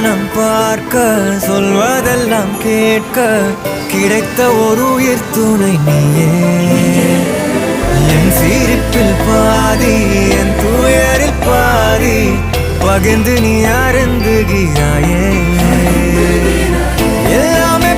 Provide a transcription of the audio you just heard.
வானம் பார்க்க சொல்வதெல்லாம் கேட்க கிடைத்த ஒரு உயிர் துணை நீயே. என் சிரிப்பில் பாதி என் துயரில் பாதி பகிர்ந்து நீ அருந்துகிறாயே. எல்லாமே